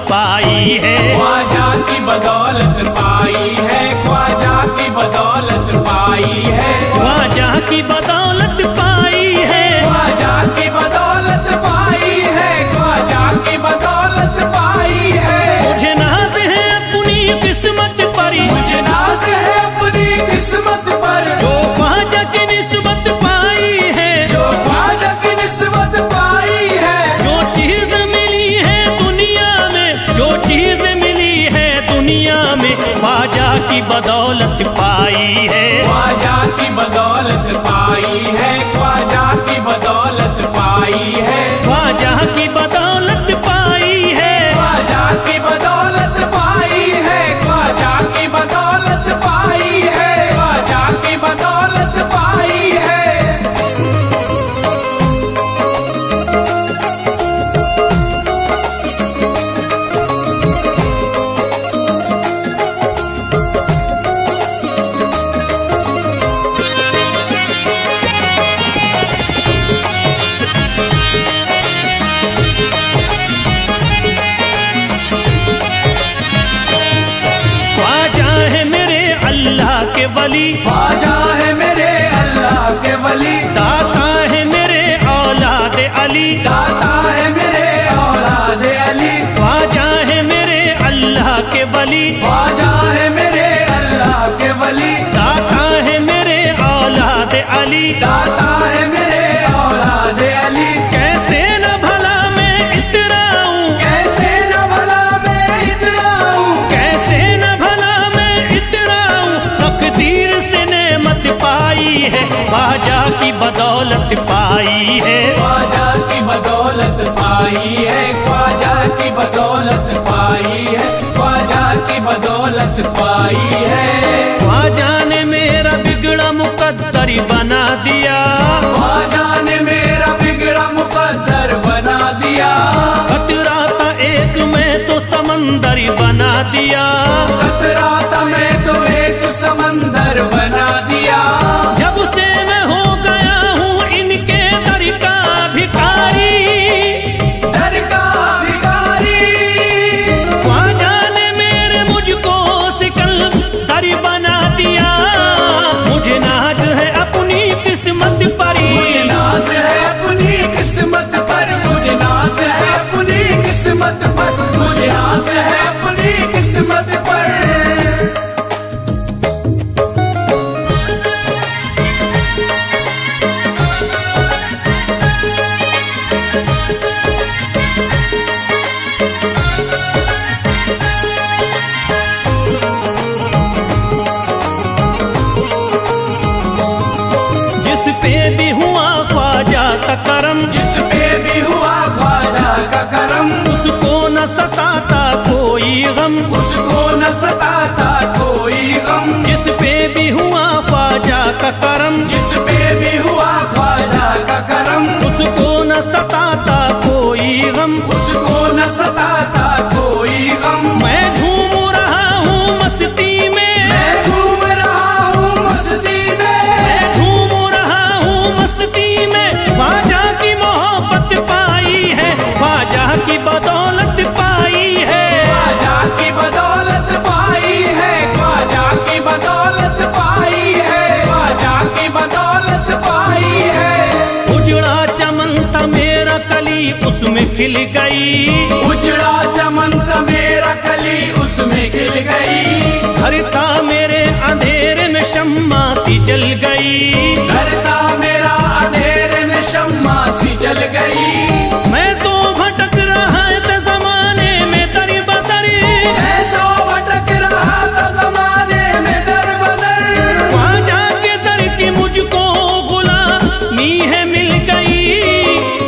पाई है। ख्वाजा की बदौलत पाई है, ख्वाजा की बदौलत पाई है, ख्वाजा की बदौलत पाई है, ख्वाजा की बदौलत पाई है, ख्वाजा की बदौलत पाई है। मुझे नाज है अपनी किस्मत पर, मुझे नाज है अपनी किस्मत पर, जो ख्वाजा की निस्बत पाई है, जो ख्वाजा की निस्बत पाई है। जो चीज मिली है दुनिया में, जो चीज मिली है दुनिया में, ख्वाजा की बदौलत पाई है। ख्वाजा की बदौलत पाई है, ख्वाजा की बदौलत पाई है, ख्वाजा की बदौलत पाई है, ख्वाजा की बदौलत पाई है, ख्वाजा की बदौलत पाई है, ख्वाजा की बदौलत पाई है। ख्वाजा है मेरे अल्लाह के वली, ख्वाजा है मेरे अल्लाह के वली, दाता है मेरे औलाद अली, दाता है मेरे औलाद अली, ख्वाजा है मेरे अल्लाह के वली, ख्वाजा है मेरे अल्लाह के वली, दाता है मेरे औलाद अली। दाता है मेरे औलाद अली। कैसे न भला मैं इतराऊं, कैसे न भला मैं इतराऊं, कैसे न भला मैं इतराऊं, तकदीर से नेमत पाई है, ख्वाजा की बदौलत पाई है। ख्वाजा की बदौलत पाई है, ख्वाजा की बदौलत पाई है, ख्वाजा की बदौलत पाई है। ख्वाजा ने मेरा बिगड़ा मुकद्दर बना दिया, ख्वाजा ने मेरा बिगड़ा मुकद्दर बना दिया, खतरा था एक मैं तो समंदर बना दिया, खतरा था मैं तो एक समंदर बना दिया। जब से मैं हो गया हूँ इनके दर का भिखारी, दर का भिखारी, ख्वाजा ने मेरे मुझको सिकंदर बना दिया। मुझे नाज है अपनी किस्मत पर, मुझे नाज है अपनी किस्मत पर, मुझे नाज है अपनी किस्मत पर, मुझे नाज है अपनी किस्मत पर। जिस पे भी हुआ ख्वाजा का करम, जिस पे भी हुआ ख्वाजा का करम, उसको न सताता कोई गम, उसको न सताता कोई गम। जिस पे भी हुआ ख्वाजा का करम, जिस पे भी हुआ ख्वाजा का करम, उसको न सताता कोई गम। उसको न सताता कोई गम। मैं झूम रहा हूँ मस्ती में, मैं घूम रहा हूँ मस्ती में, मैं झूम रहा हूँ मस्ती में, ख्वाजा की मोहब्बत पाई है, ख्वाजा की बदौलत पाई है। ख्वाजा की बदौलत पाई है, ख्वाजा की बदौलत पाई है, ख्वाजा की बदौलत पाई है। उजड़ा चमन था मेरा कली उसमें खिल गई, उजड़ा चमन था मेरा कली उसमें खिल गई, घर था मेरे अंधेरे में शम्मा सी जल गई, घर था मेरा अंधेरे में शम्मा सी जल गई। मैं तो भटक रहा था जमाने में दर बदर, मैं तो भटक रहा था जमाने में दर बदर, ख्वाजा के दर की मुझको गुलामी है मिल गई।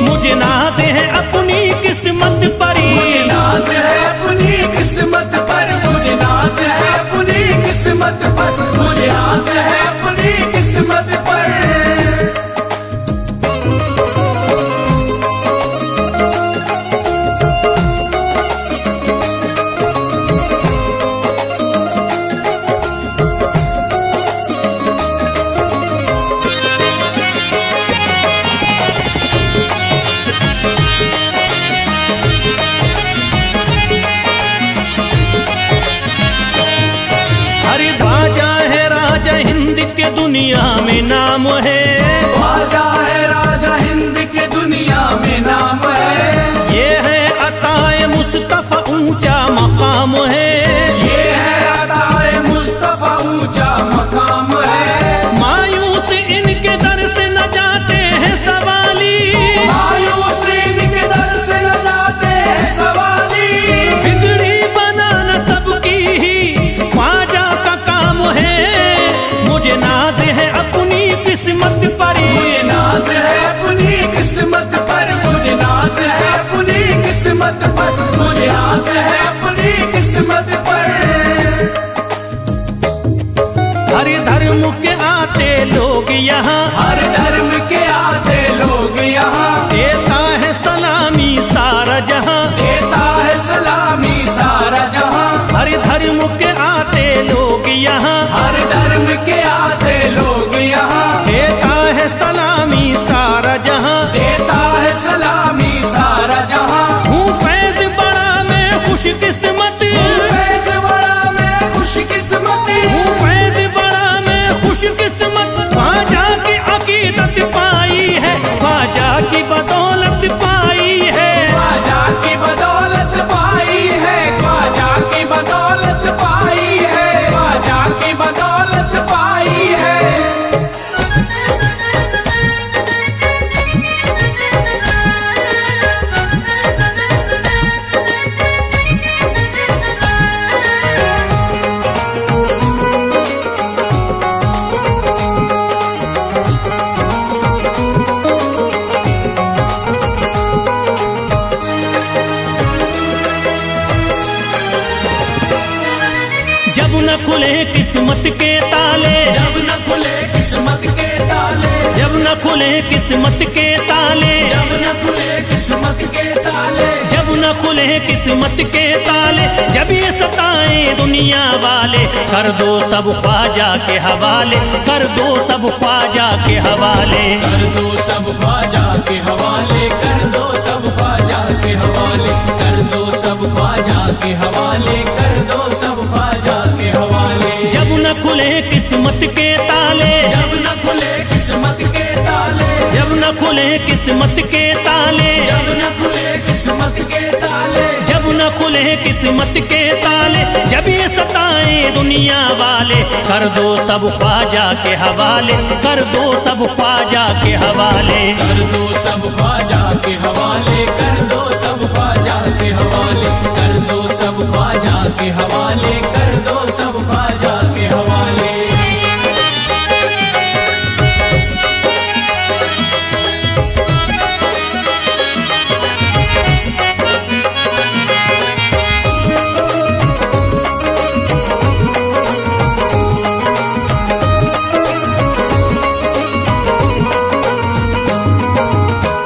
मुझे नाज है अपनी किस्मत पर, मुझे नाज है अपनी किस्मत पर, मुझे नाज है अपनी किस्मत पर, मुझे नाज है अपनी किस्मत पर। दुनिया में नाम है। ख्वाजा है राजा हिंद के दुनिया में नाम है। ये है अताए मुस्तफा ऊंचा मकाम है। ये है अताए मुस्तफा ऊंचा मकाम है। मायूस इनके दर से न जाते हैं सवाली। मायूस इनके दर से न जाते हैं सवाली। बिगड़ी बनाना सबकी ही ख्वाजा का काम है। मुझे नाज है अपनी किस्मत पर। मुझे नाज है अपनी किस्मत पर। मुझे नाज है अपनी किस्मत पर। मुझे नाज है अपनी किस्मत पर। हर धर्म के आते लोग यहाँ। हर धर्म के आते लोग यहाँ। देता है सलामी सारा जहाँ। देता है सलामी सारा जहाँ। हर धर्म के आते लोग यहाँ। हर धर्म के आते लोग यहाँ। देता है सलामी सारा जहाँ। देता है सलामी सारा जहाँ। हूँ फैज बड़ा मैं खुशकिस्मत। फैज बड़ा मैं खुशकिस्मत। हूँ फैज बड़ा मैं खुशकिस्मत। ख्वाजा की अकीदत पाई है। ख्वाजा की बदौलत पाई है। ख्वाजा की बदौलत पाई है। ख्वाजा की बदौलत पाई है। ख्वाजा की बदौलत पाई है। जब न खुले किस्मत के ताले। जब न खुले किस्मत के ताले। जब न खुले किस्मत के ताले। जब न खुले किस्मत के ताले। जब न खुले किस्मत के ताले। जब ये सताए दुनिया वाले। कर दो सब ख्वाजा के हवाले। कर दो सब ख्वाजा के हवाले। कर दो सब ख्वाजा के हवाले। कर दो सब ख्वाजा के हवाले। कर दो सब ख्वाजा के हवाले। कर दो सब ख्वाजा के हवाले। जब न खुले किस्मत के ताले। जब न खुले किस्मत के ताले। जब न खुले किस्मत के ताले। जब न खुले किस्मत के ताले। जब न खुले किस्मत के ताले। जब ये सताए दुनिया वाले। कर दो सब ख्वाजा के हवाले। कर दो सब ख्वाजा के हवाले। कर दो सब ख्वाजा के हवाले। कर दो सब ख्वाजा के हवाले। कर दो सब ख्वाजा के हवाले। कर दो सब ख्वाजा के हवाले।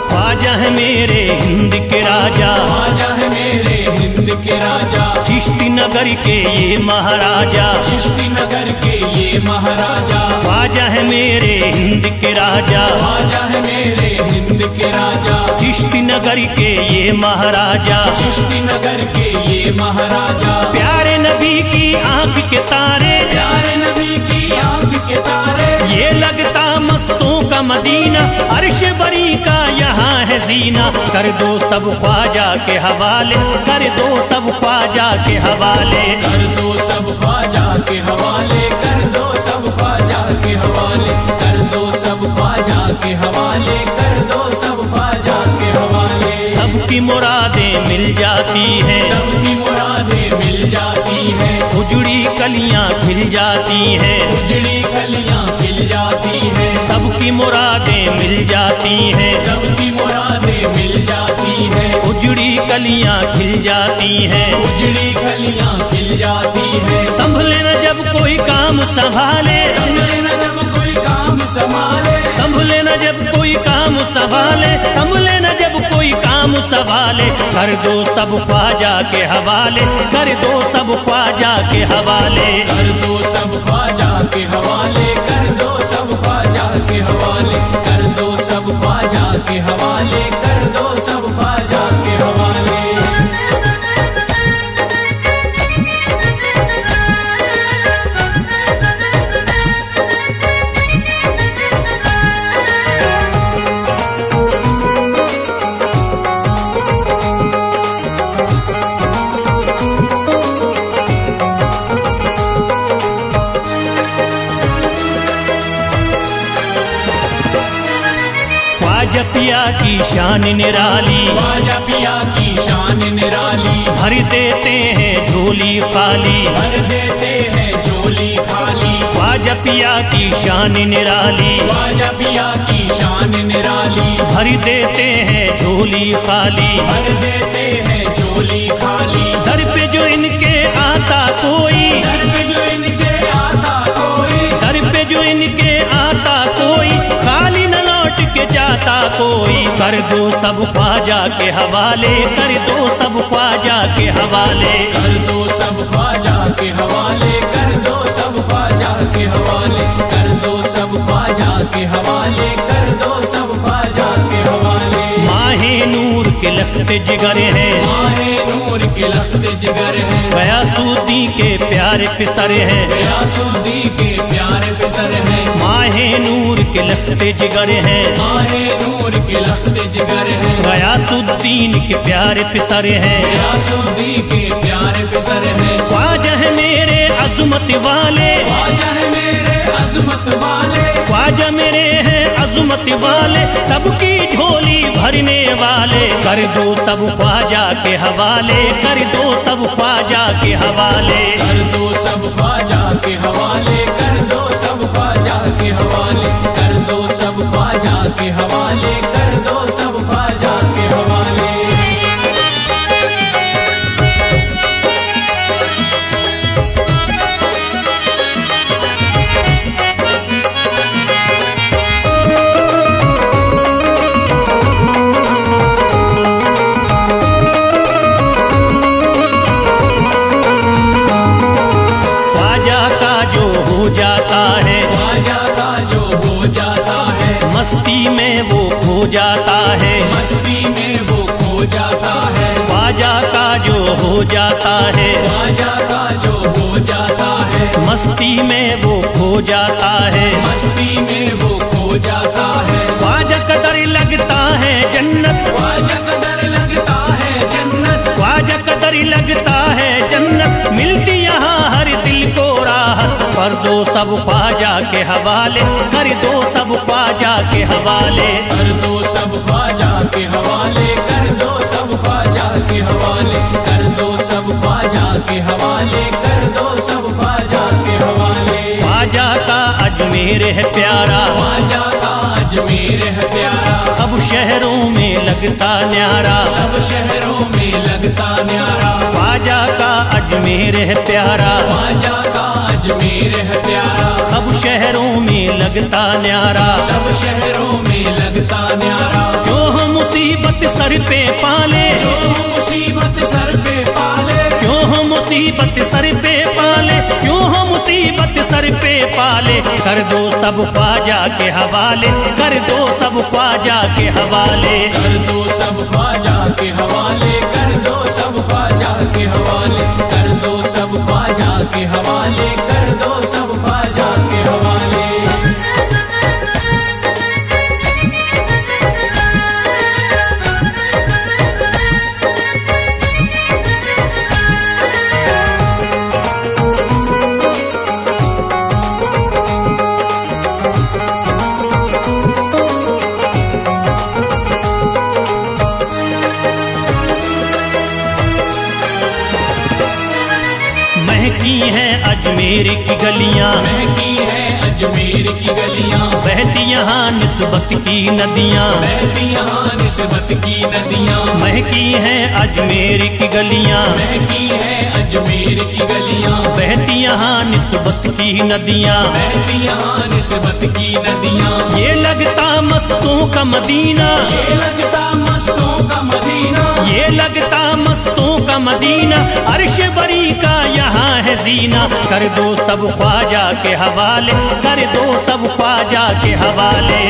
ख्वाजा है मेरे हिंद के राजा। ख्वाजा है मेरे हिंद के राजा। चिश्ती नगर के ये महाराजा। चिश्ती नगर के ये महाराजा। ख्वाजा है मेरे हिंद के राजा। ख्वाजा है मेरे हिंद के राजा। चिश्ती नगर के ये महाराजा। चिश्ती नगर के ये महाराजा। प्यारे नबी की आंख के तारे। प्यारे नबी की आंख के तारे। ये लगता मस्तों का मदीना। अर्श बरी का यहाँ है जीना। कर दो सब ख्वाजा के हवाले। कर दो सब ख्वाजा के हवाले। कर दो सब ख्वाजा के हवाले। कर दो सब ख्वाजा के हवाले। कर दो सब ख्वाजा के हवाले। कर दो सब ख्वाजा के हवाले। सबकी मुरादें मिल जाती हैं। सबकी मुरादें मिल जाती हैं। उजड़ी कलियां खिल जाती हैं। उजड़ी कलियां खिल जाती हैं। सबकी मुरादें मिल जाती हैं। सबकी मुरादें मिल जाती हैं। उजड़ी कलियां खिल जाती हैं। उजड़ी कलियां खिल जाती हैं। संभले न जब कोई काम संभाले। संभले न जब कोई काम संभाले। संभले न जब कोई काम संभाले। संभले न जब कोई काम संभाले। कर दो सब ख्वाजा के हवाले। कर दो सब ख्वाजा के हवाले। कर दो सब ख्वाजा के हवाले। कर दो सब ख्वाजा के हवाले। कर दो सब ख्वाजा के हवाले। कर दो सब ख्वाजा के हवाले। की शान निराली, ख्वाजा पिया की शान निराली, भर देते हैं झोली खाली, भर देते हैं झोली खाली। ख्वाजा पिया की शान निराली, ख्वाजा पिया की शान निराली, भर देते हैं झोली खाली, भर देते हैं झोली खाली। दर पे जो इनके आता कोई, दर पे जो इनके आता कोई, दर पे जो इनके आता कोई, खाली न लौट के जाता कोई। कर दो सब ख्वाजा के हवाले, कर दो सब ख्वाजा के हवाले, कर दो सब ख्वाजा के हवाले, कर दो सब ख्वाजा के हवाले, कर दो सब ख्वाजा के हवाले, कर दो सब ख्वाजा के हवाले। माहे नूर के लखते जिगर है, माहे नूर के लखते जिगर है, गयासुद्दीन के प्यारे पिसर है, गयासुद्दीन के प्यारे पिसर है। माहे नूर के लखते जिगर है, माहे नूर के लखते जिगर है, गयासुद्दीन के प्यारे पिसर है, गयासुद्दीन के प्यारे पिसर है। ख्वाजा है मेरे अजमत वाले, ख्वाजा है मेरे अजमत वाले, ख्वाजा मेरे हैं अजमत वाले, सबकी झोली भरने वाले। कर दो सब ख्वाजा के हवाले, कर दो सब ख्वाजा के हवाले, कर दो सब ख्वाजा के हवाले, कर दो सब ख्वाजा के हवाले, कर दो सब ख्वाजा के हवाले, कर दो सब ख्वाजा के हवाले। जाता है, ख्वाजा का जो हो जाता है, मस्ती में वो खो जाता है, मस्ती में वो खो जाता है। ख्वाजा का जो हो जाता है, ख्वाजा का जो हो जाता है, मस्ती में वो खो जाता है, मस्ती में वो खो जाता है। ख्वाजा कदर लगता है जन्नत, ख्वाजा कदर लगता है जन्नत, ख्वाजा कदर लगता है जन्नत, मिलती यहाँ हर दिल को राहत। कर दो सब ख्वाजा के हवाले, कर दो सब ख्वाजा के हवाले, कर दो सब ख्वाजा के हवाले, कर दो सब ख्वाजा के हवाले, कर दो सब ख्वाजा के हवाले, कर दो सब ख्वाजा के हवाले। ख्वाजा का अजमेर है प्यारा, ख्वाजा का अजमेर है प्यारा, सब शहरों में लगता न्यारा, सब शहरों में लगता न्यारा। ख्वाजा का अजमेर है प्यारा, ख्वाजा का अजमेर है प्यारा, सब शहरों में लगता न्यारा, सब शहरों में लगता न्यारा। जो हम मुसीबत सर पे पाले, जो मुसीबत सर पे पाले, क्यों हम मुसीबत सर पे पाले, क्यों हम मुसीबत सर पे पाले। कर दो सब ख्वाजा के हवाले, कर दो सब ख्वाजा के हवाले, कर दो सब ख्वाजा के हवाले, कर दो सब ख्वाजा के हवाले, कर दो सब ख्वाजा के हवाले, कर दो सब ख्वाजा के हवाले। महकी हैं अजमेर की गलियां, महकी है अजमेर की गलियां, बहती यहाँ निस्बत की नदियां, बहती यहाँ निस्बत की नदियां। महकी हैं अजमेर की गलियां, महकी है अजमेर की गलियां, बहती यहाँ निस्बत की नदियां, बहती यहाँ निस्बत की नदियां। ये लगता मस्तों का मदीना, ये लगता मस्तों का मदीना, ये लगता मस्तों का मदीना, अर्श बरी का यहाँ है जीना। कर दो सब ख्वाजा के हवाले, कर दो सब ख्वाजा के हवाले।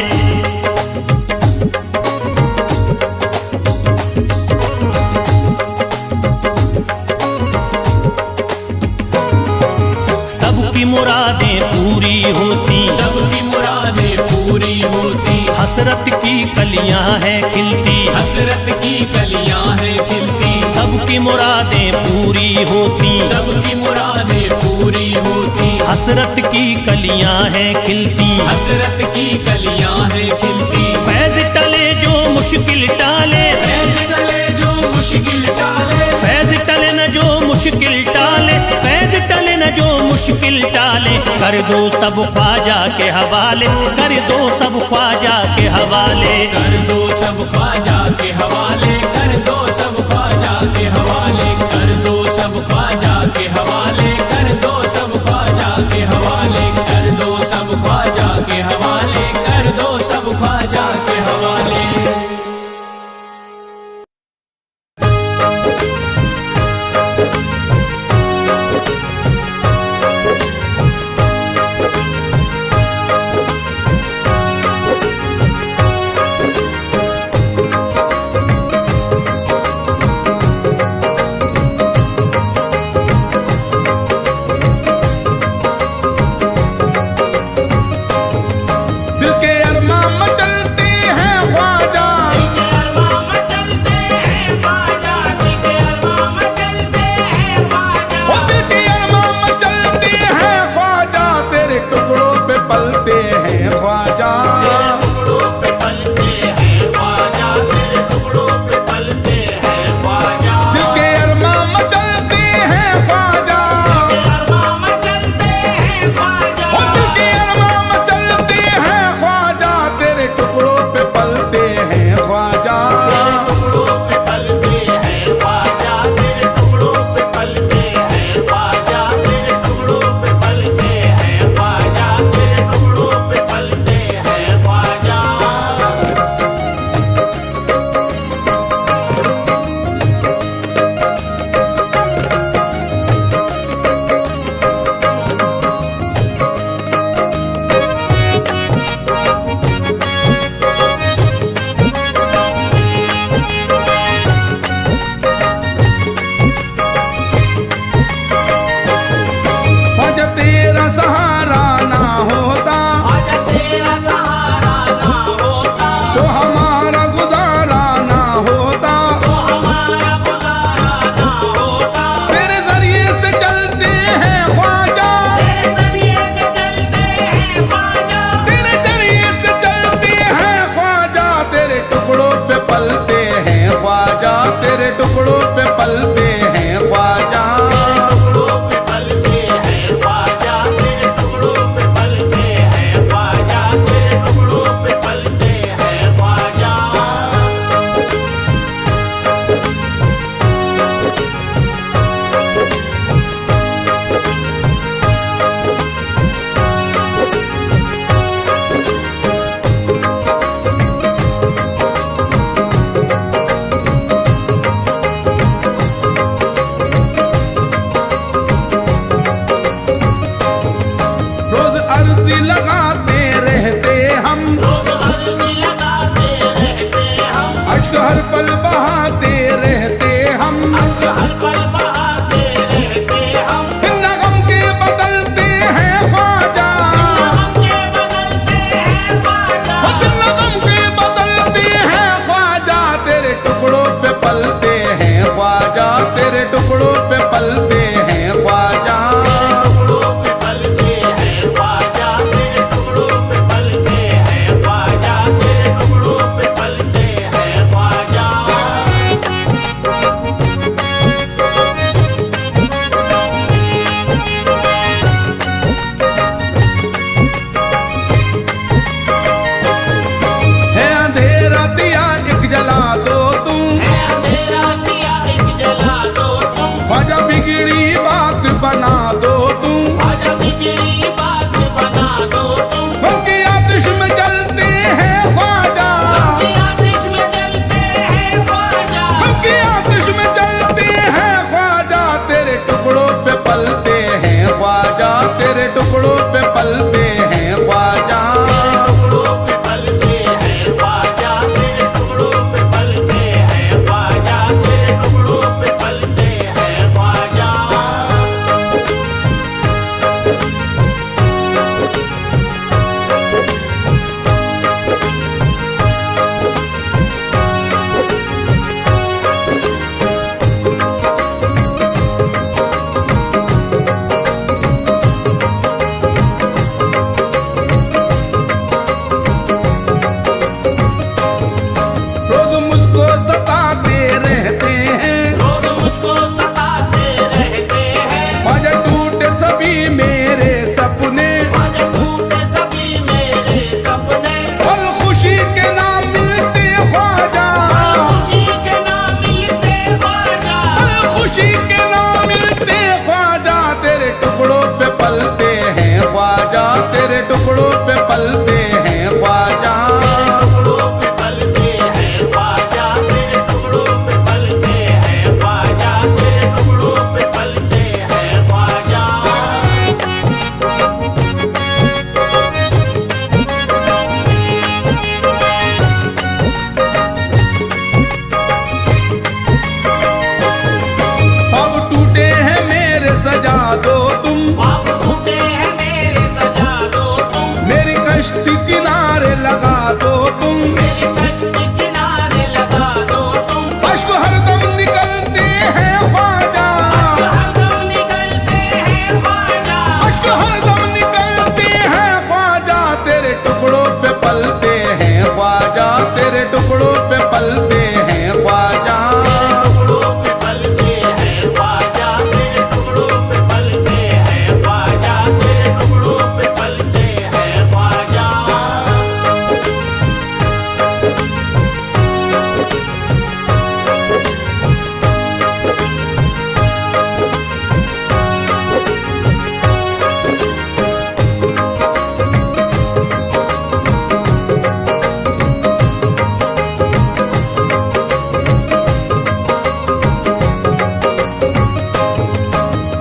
सबकी मुरादें पूरी होती, सबकी मुरादें पूरी होती, हसरत की कलियां हैं खिलती, हसरत की कलियां हैं खिलती। सबकी मुरादें पूरी होती, सबकी मुरादें पूरी होती, हसरत की कलियां हैं खिलती, हसरत की कलियां हैं खिलती। फैज टले जो मुश्किल टाले, फैज टले जो मुश्किल टाले, फैज टले न जो मुश्किल टाले, फैज टले न जो मुश्किल टाले। कर दो सब ख्वाजा के हवाले, कर दो सब ख्वाजा के हवाले, कर दो सब ख्वाजा के हवाले, कर दो सब ख्वाजा के हवाले, कर दो सब ख्वाजा के हवाले, कर दो सब ख्वाजा के हवाले, कर दो सब ख्वाजा के हवाले, कर दो सब ख्वाजा के हवाले।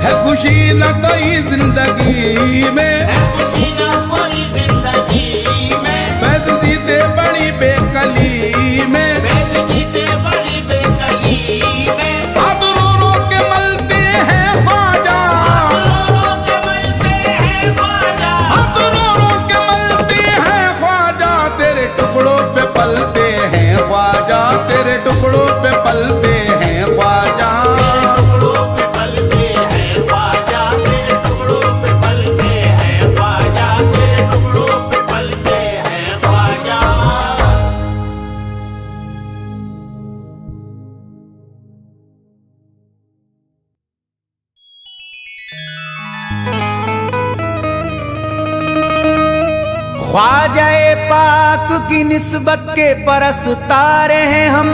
है खुशी न कोई जिंदगी में, है खुशी न कोई जिंदगी में, फैज जीते बड़ी बेकली में, फैज जीते बड़ी बेकली में, हाथ रो रो के मलते हैं ख्वाजा, रो के मलते हैं ख्वाजा, हाथ रो रो के मलते हैं ख्वाजा, तेरे टुकड़ों पे पलते हैं ख्वाजा, तेरे टुकड़ों पे पलते हैं ख्वाजा। टुकड़ों पे पलते हैं ख्वाजा, तेरे टुकड़ों पे पलते हैं ख्वाजा, तेरे टुकड़ों पे पलते हैं ख्वाजा। ख्वाजाए पाक की निस्बत के परस्तार हैं हम,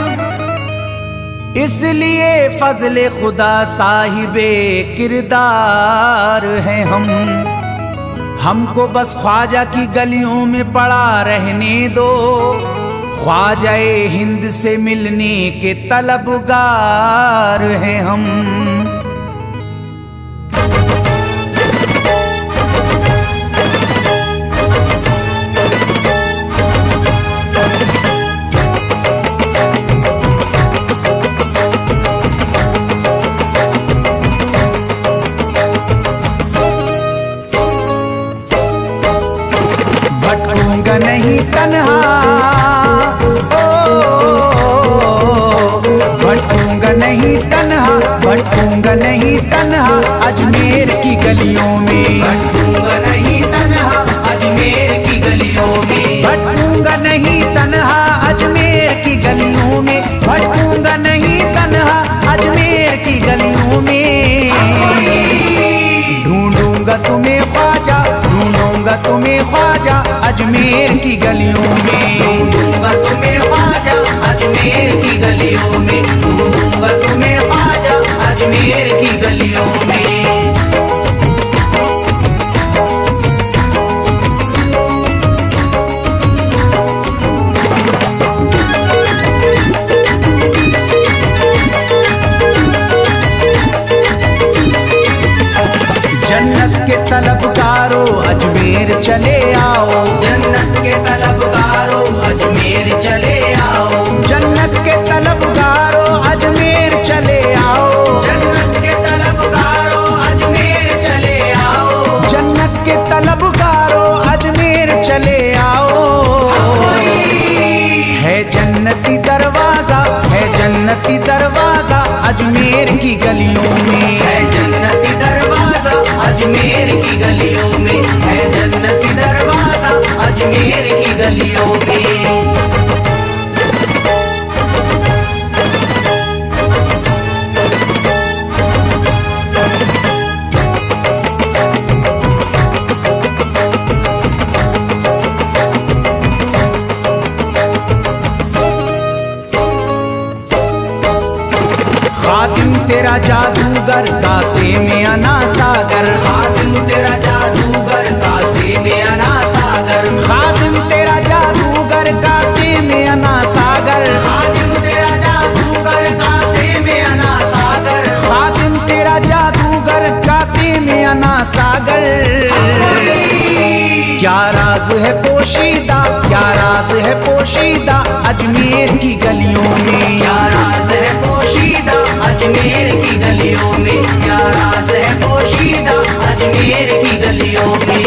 इसलिए फजले खुदा साहिबे किरदार हैं हम। हमको बस ख्वाजा की गलियों में पड़ा रहने दो, ख्वाजाए हिंद से मिलने के तलबगार हैं हम। भटकूंगा नहीं तन्हा, भटकूंगा नहीं तन्हा, भटकूंगा नहीं तन्हा अजमेर की गलियों में, भटकूंगा नहीं तन्हा अजमेर की गलियों में, भटकूंगा नहीं तन्हा अजमेर की गलियों में, भटकूंगा नहीं तन्हा अजमेर की गलियों में। ढूंढूंगा तुम्हें ख्वाजा, ढूंढूंगा तुम्हें ख्वाजा अजमेर की गलियों में, ढूंढूंगा तुम्हें ख्वाजा अजमेर की गलियों में, ढूंढूंगा तुम्हें ख्वाजा अजमेर की गलियों में। जन्नत के तलबगारों अजमेर चले आओ, जन्नत के तलबगारों अजमेर चले आओ, जन्नत के तलबगारों अजमेर चले आओ, जन्नत के तलबगारों अजमेर चले आओ, जन्नत के तलबगारों अजमेर चले आओ। है जन्नती दरवाजा, है जन्नती दरवाजा अजमेर की गलियों में, है जन्नती दरवाजा अजमेर की गलियों में, है जन्नती दरवाजा अजमेर की गलियों में। खादिम तेरा जादूगर कासे में अना सागर, खादिम तेरा जादूगर कासे में अना सागर, खादिम तेरा जादूगर कासे में अना सागर, खादिम तेरा जादूगर कासे में अना सागर, खादिम तेरा जादूगर कासे में अना सागर। क्या राज है पोशीदा, क्या राज है पोशीदा अजमेर की गलियों में, क्या राज है पोशीदा अजमेर की गलियों में, क्या राज है पोशीदा अजमेर की गलियों में।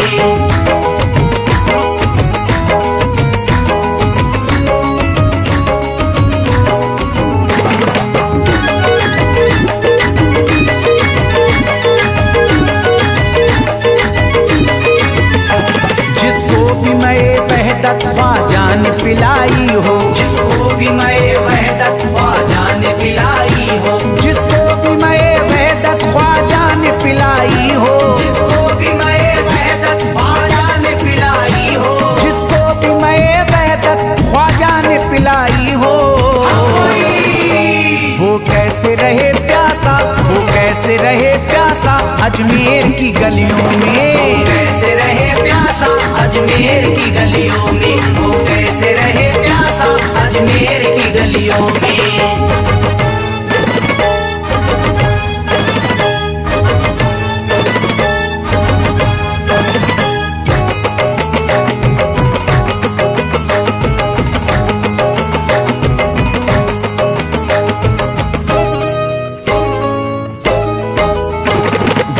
जिसको भी मैं वहदत ख्वाजा ने पिलाई हो, जिसको भी मैं वहदत ख्वाजा ने पिलाई हो, जिसको भी मैं वहदत ख्वाजा ने पिलाई हो, जिसको भी मैं वहदत ख्वाजा ने पिलाई हो, जिसको भी मैं वहदत ख्वाजा ने पिलाई हो। वो कैसे रहे प्यासा, वो कैसे रहे प्यासा अजमेर की गलियों में, कैसे रहे प्यासा अजमेर की गलियों में, वो कैसे रहे प्यासा अजमेर की गलियों में।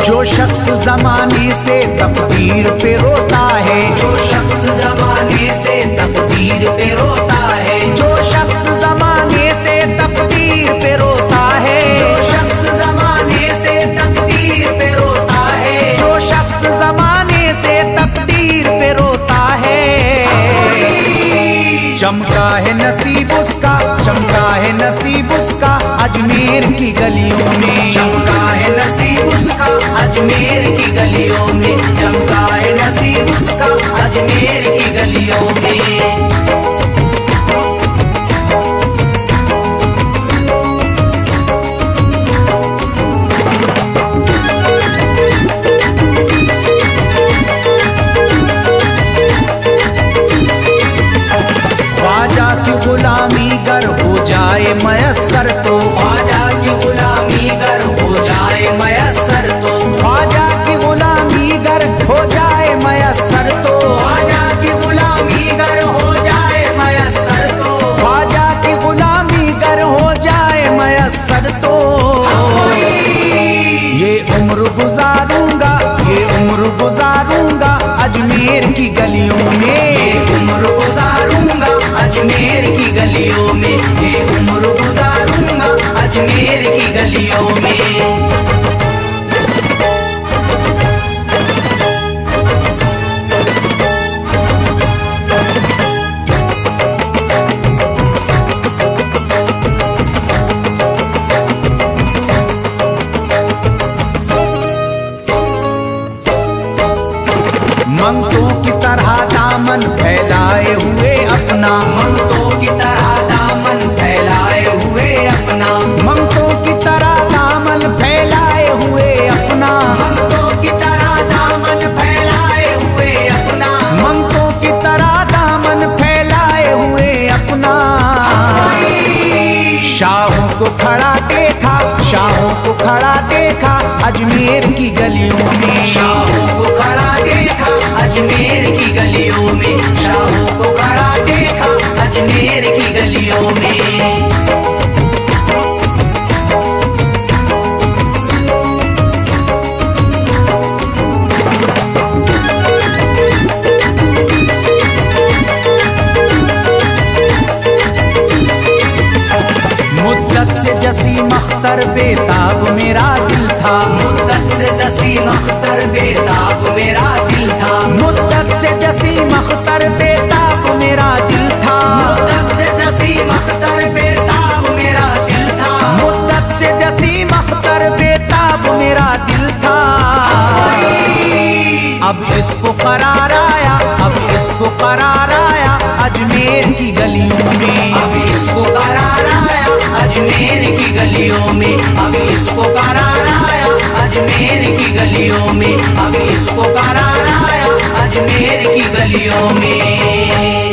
जो शख्स जमाने से तकदीर पे रोता है, जो शख्स जमाने से तकदीर पे रोता है, जो शख्स जमाने से तकदीर पे रोता है, जो शख्स जमाने से तकदीर पे रोता है, जो शख्स जमाने से तकदीर पे रोता है। चमका है नसीब उसका, चमका है नसीब उसका अजमेर की गलियों में, चमका है नसीब उसका अजमेर की गलियों में, चमका है नसीब उसका अजमेर की गलियों में। ख्वाजा की गुलामी गर हो जाए मयस्सर तो, ख्वाजा की गुलामी गर हो जाए मयस्सर तो, ख्वाजा की गुलामी गर हो जाए मयस्सर तो, ख्वाजा की गुलामी गर हो जाए मयस्सर तो, ख्वाजा की गुलामी गर हो जाए मयस्सर तो। ये उम्र गुजारूंगा, ये उम्र गुजारूंगा अजमेर की गलियों में, ये उम्र गुजारूंगा अजमेर की गलियों में, ये उम्र गुजारूंगा अजमेर की गलियों में। मंगतों की तरह दामन फैलाए हुए अपना, मंगतों की तरह दामन फैलाए हुए अपना, मंगतों की तरह दामन फैलाए हुए अपना, मंगतों की तरह दामन फैलाए हुए अपना, मंगतों की तरह दामन फैलाए हुए अपना। शाहों को खड़ा देखा, शाहों को खड़ा देखा अजमेर की गलियों में, शाहों को खड़ा देखा अजमेर की गलियों में, शाहों को खड़ा देखा अजमेर की गलियों में। मुद्दत से जसीम अख्तर बेताब मेरा दिल था, मुद्दत से जसीम अख्तर बेताब मेरा दिल था, मुद्दत से जसीम अख्तर बेताब मेरा दिल था, मुद्दत से जसीम अख्तर बेताब मेरा दिल था, मुद्दत से जसीम अख्तर बेताब मेरा दिल था। अब इसको करार आया, अब इसको करार आया अजमेर की गलियों में, अब इसको करार आया अजमेर की गलियों में, अब इसको करार आया अजमेर की गलियों में, अब इसको करार आया अजमेर की गलियों में।